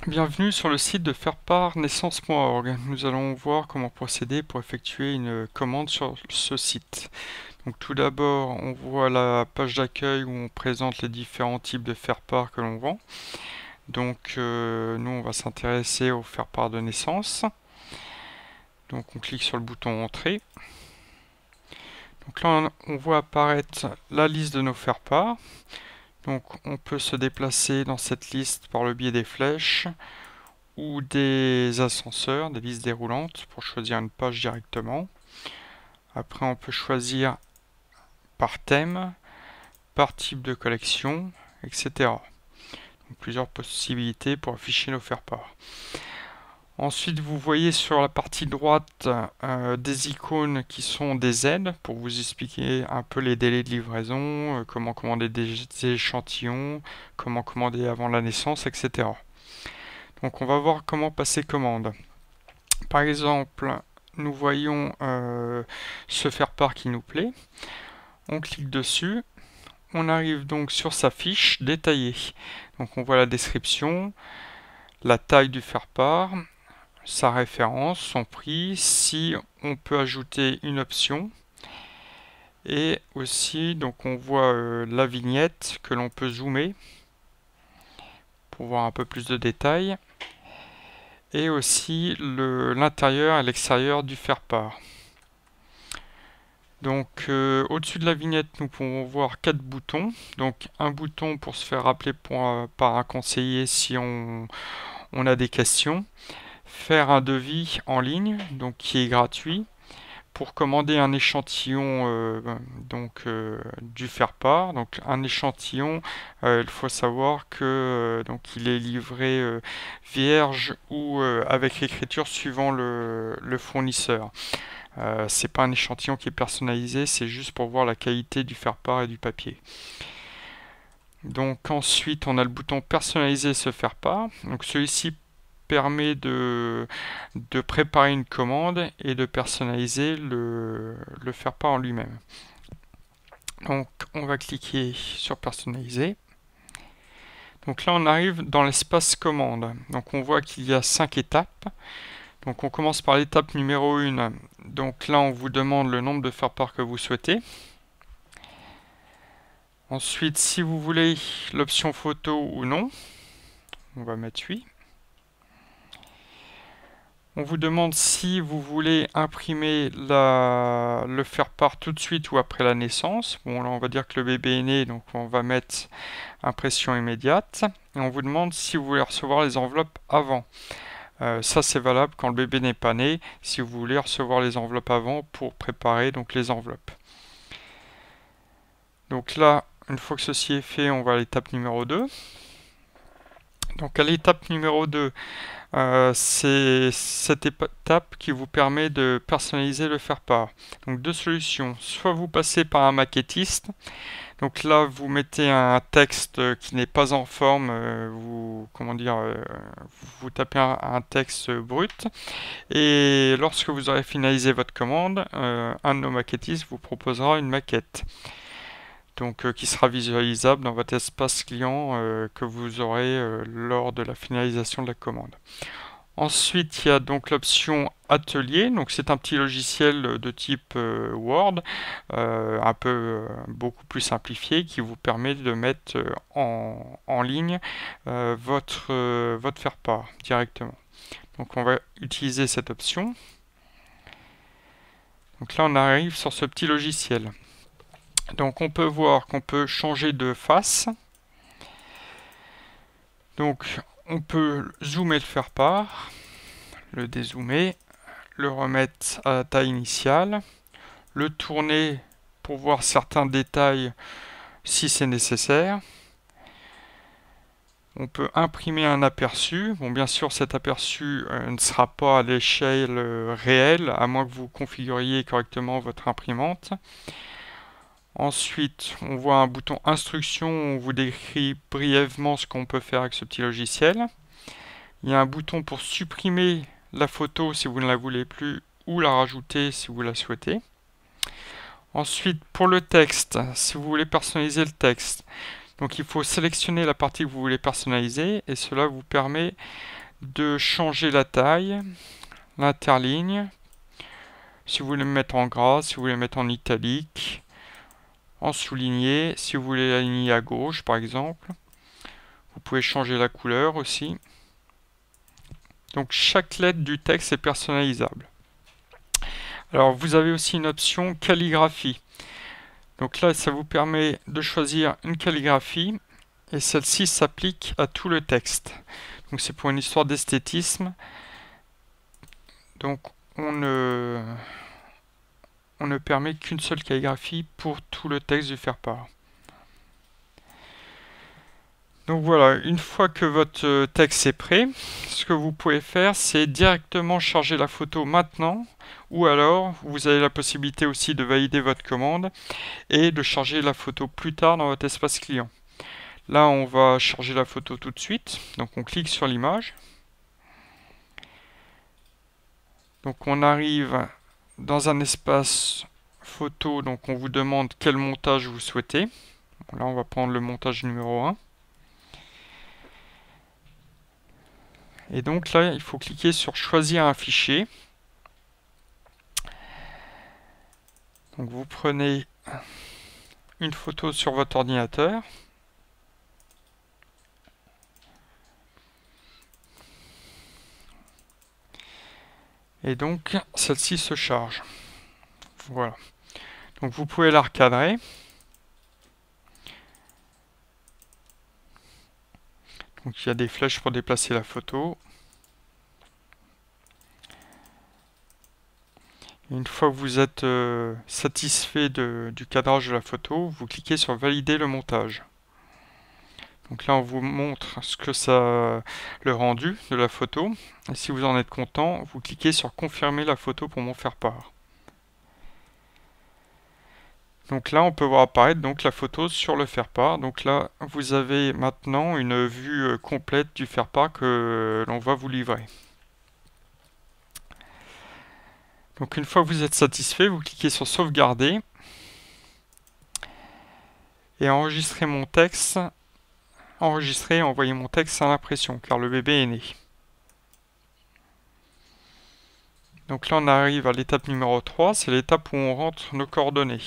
Bienvenue sur le site de faire-part-naissance.org. Nous allons voir comment procéder pour effectuer une commande sur ce site. Donc tout d'abord, on voit la page d'accueil où on présente les différents types de faire-part que l'on vend. Donc nous, on va s'intéresser au faire-part de naissance. Donc on clique sur le bouton Entrée. Donc là, on voit apparaître la liste de nos faire-part. Donc on peut se déplacer dans cette liste par le biais des flèches ou des ascenseurs, des listes déroulantes pour choisir une page directement. Après, on peut choisir par thème, par type de collection, etc. Donc, plusieurs possibilités pour afficher nos faire-part. Ensuite, vous voyez sur la partie droite des icônes qui sont des aides pour vous expliquer un peu les délais de livraison, comment commander des échantillons, comment commander avant la naissance, etc. Donc on va voir comment passer commande. Par exemple, nous voyons ce faire-part qui nous plaît. On clique dessus. On arrive donc sur sa fiche détaillée. Donc on voit la description, la taille du faire-part, sa référence, son prix, si on peut ajouter une option. Et aussi, donc on voit la vignette que l'on peut zoomer pour voir un peu plus de détails. Et aussi l'intérieur et l'extérieur du faire-part. Donc au-dessus de la vignette, nous pouvons voir 4 boutons. Donc un bouton pour se faire rappeler par un conseiller si on a des questions. Faire un devis en ligne, donc qui est gratuit. Pour commander un échantillon du faire-part. Donc un échantillon, il faut savoir que donc il est livré vierge ou avec écriture suivant le fournisseur. C'est pas un échantillon qui est personnalisé, c'est juste pour voir la qualité du faire-part et du papier. Donc ensuite, on a le bouton personnaliser ce faire-part. Donc celui-ci permet de préparer une commande et de personnaliser le faire-part en lui-même. Donc on va cliquer sur personnaliser. Donc là on arrive dans l'espace commande. Donc on voit qu'il y a 5 étapes. Donc on commence par l'étape numéro 1. Donc là on vous demande le nombre de faire-part que vous souhaitez. Ensuite, si vous voulez l'option photo ou non, on va mettre oui. On vous demande si vous voulez imprimer le faire-part tout de suite ou après la naissance. Bon, là, on va dire que le bébé est né, donc on va mettre impression immédiate. Et on vous demande si vous voulez recevoir les enveloppes avant. Ça, c'est valable quand le bébé n'est pas né, si vous voulez recevoir les enveloppes avant pour préparer donc les enveloppes. Donc là, une fois que ceci est fait, on va à l'étape numéro 2. Donc à l'étape numéro 2, c'est cette étape qui vous permet de personnaliser le faire-part. Donc deux solutions, soit vous passez par un maquettiste, donc là vous mettez un texte qui n'est pas en forme, vous tapez un texte brut, et lorsque vous aurez finalisé votre commande, un de nos maquettistes vous proposera une maquette. Donc qui sera visualisable dans votre espace client que vous aurez lors de la finalisation de la commande. Ensuite, il y a donc l'option Atelier. Donc c'est un petit logiciel de type Word, beaucoup plus simplifié, qui vous permet de mettre en ligne votre faire-part directement. Donc on va utiliser cette option. Donc là, on arrive sur ce petit logiciel. Donc on peut voir qu'on peut changer de face. Donc on peut zoomer le faire-part, le dézoomer, le remettre à la taille initiale, le tourner pour voir certains détails si c'est nécessaire. On peut imprimer un aperçu. Bon, bien sûr, cet aperçu ne sera pas à l'échelle réelle, à moins que vous configuriez correctement votre imprimante. Ensuite, on voit un bouton instruction où on vous décrit brièvement ce qu'on peut faire avec ce petit logiciel. Il y a un bouton pour supprimer la photo si vous ne la voulez plus ou la rajouter si vous la souhaitez. Ensuite, pour le texte, si vous voulez personnaliser le texte, Donc il faut sélectionner la partie que vous voulez personnaliser et cela vous permet de changer la taille, l'interligne, si vous voulez le mettre en gras, si vous voulez le mettre en italique, en souligné, si vous voulez l'aligner à gauche par exemple. Vous pouvez changer la couleur aussi. Donc chaque lettre du texte est personnalisable. Alors vous avez aussi une option calligraphie. Donc là, ça vous permet de choisir une calligraphie et celle-ci s'applique à tout le texte. Donc c'est pour une histoire d'esthétisme. Donc on ne permet qu'une seule calligraphie pour tout le texte du faire-part. Donc voilà, une fois que votre texte est prêt, ce que vous pouvez faire, c'est directement charger la photo maintenant, ou alors vous avez la possibilité aussi de valider votre commande et de charger la photo plus tard dans votre espace client. Là, on va charger la photo tout de suite, donc on clique sur l'image. Donc on arrive dans un espace photo, donc on vous demande quel montage vous souhaitez. Bon, là, on va prendre le montage numéro 1. Et donc là, il faut cliquer sur choisir un fichier. Donc vous prenez une photo sur votre ordinateur. Et donc celle-ci se charge. Voilà. Donc vous pouvez la recadrer. Donc il y a des flèches pour déplacer la photo. Une fois que vous êtes satisfait du cadrage de la photo, vous cliquez sur valider le montage. Donc là on vous montre ce que ça le rendu de la photo. Et si vous en êtes content, vous cliquez sur confirmer la photo pour m'en faire part. Donc là on peut voir apparaître donc la photo sur le faire-part. Donc là vous avez maintenant une vue complète du faire-part que l'on va vous livrer. Donc une fois que vous êtes satisfait, vous cliquez sur sauvegarder et enregistrer mon texte. Enregistrer et envoyer mon texte à l'impression car le bébé est né. Donc là on arrive à l'étape numéro 3, c'est l'étape où on rentre nos coordonnées.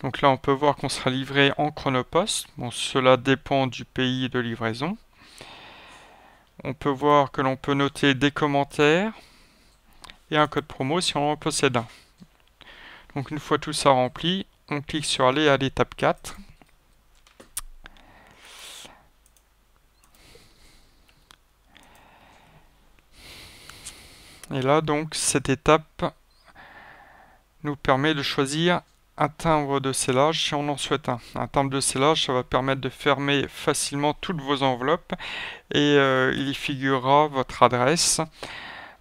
Donc là on peut voir qu'on sera livré en chronopost. Bon, cela dépend du pays de livraison. On peut voir que l'on peut noter des commentaires et un code promo si on en possède un. Donc une fois tout ça rempli, on clique sur aller à l'étape 4. Et là donc cette étape nous permet de choisir un timbre de scellage si on en souhaite un. Un timbre de scellage, ça va permettre de fermer facilement toutes vos enveloppes et il y figurera votre adresse.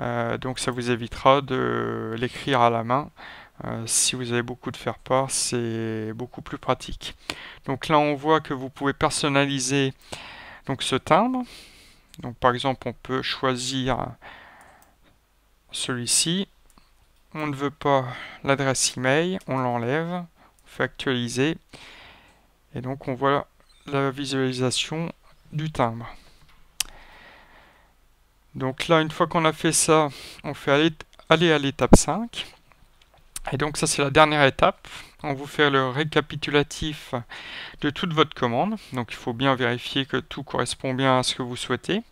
Donc ça vous évitera de l'écrire à la main. Si vous avez beaucoup de faire-part, c'est beaucoup plus pratique. Donc là, on voit que vous pouvez personnaliser donc ce timbre. Donc par exemple, on peut choisir celui-ci. On ne veut pas l'adresse email, on l'enlève, on fait actualiser. Et donc on voit la visualisation du timbre. Donc là, une fois qu'on a fait ça, on fait aller à l'étape 5. Et donc ça, c'est la dernière étape. On vous fait le récapitulatif de toute votre commande. Donc il faut bien vérifier que tout correspond bien à ce que vous souhaitez.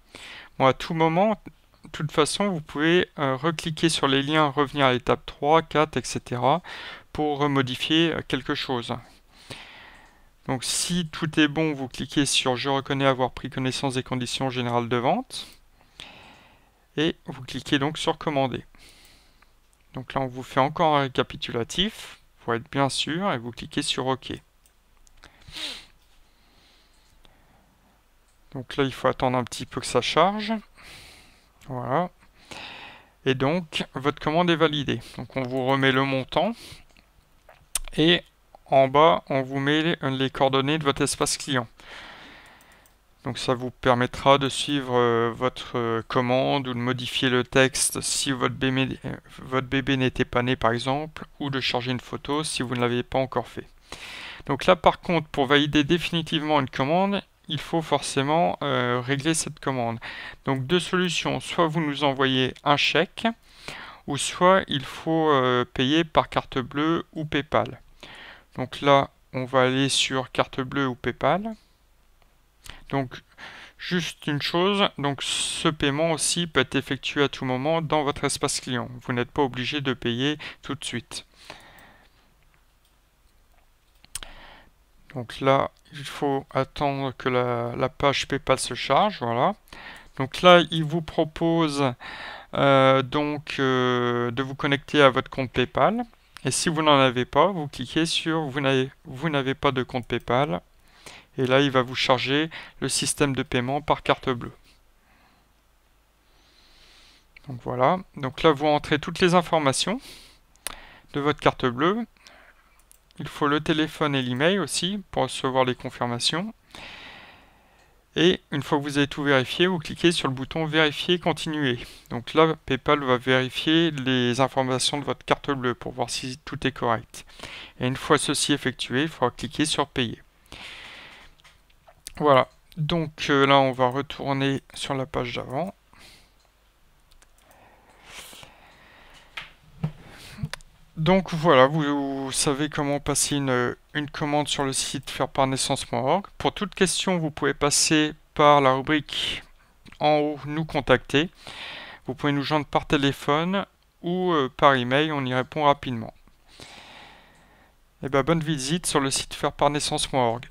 Bon, à tout moment, de toute façon, vous pouvez recliquer sur les liens, revenir à l'étape 3, 4, etc. pour remodifier quelque chose. Donc si tout est bon, vous cliquez sur « Je reconnais avoir pris connaissance des conditions générales de vente » et vous cliquez donc sur « Commander ». Donc là, on vous fait encore un récapitulatif pour être bien sûr et vous cliquez sur OK. Donc là, il faut attendre un petit peu que ça charge. Voilà. Et donc, votre commande est validée. Donc on vous remet le montant et en bas, on vous met les coordonnées de votre espace client. Donc ça vous permettra de suivre votre commande ou de modifier le texte si votre bébé n'était pas né par exemple, ou de charger une photo si vous ne l'avez pas encore fait. Donc là par contre, pour valider définitivement une commande, il faut forcément régler cette commande. Donc deux solutions, soit vous nous envoyez un chèque, ou soit il faut payer par carte bleue ou PayPal. Donc là, on va aller sur carte bleue ou PayPal. Donc juste une chose, donc ce paiement aussi peut être effectué à tout moment dans votre espace client. Vous n'êtes pas obligé de payer tout de suite. Donc là, il faut attendre que la page PayPal se charge, voilà. Donc là, il vous propose de vous connecter à votre compte PayPal. Et si vous n'en avez pas, vous cliquez sur vous n'avez pas de compte PayPal. Et là, il va vous charger le système de paiement par carte bleue. Donc voilà. Donc là, vous entrez toutes les informations de votre carte bleue. Il faut le téléphone et l'email aussi pour recevoir les confirmations. Et une fois que vous avez tout vérifié, vous cliquez sur le bouton Vérifier, continuer. Donc là, PayPal va vérifier les informations de votre carte bleue pour voir si tout est correct. Et une fois ceci effectué, il faudra cliquer sur Payer. Voilà. Donc là, on va retourner sur la page d'avant. Donc voilà, vous savez comment passer une commande sur le site faireparnaissance.org. Pour toute question, vous pouvez passer par la rubrique en haut, nous contacter. Vous pouvez nous joindre par téléphone ou par email, on y répond rapidement. Et bien bonne visite sur le site faireparnaissance.org.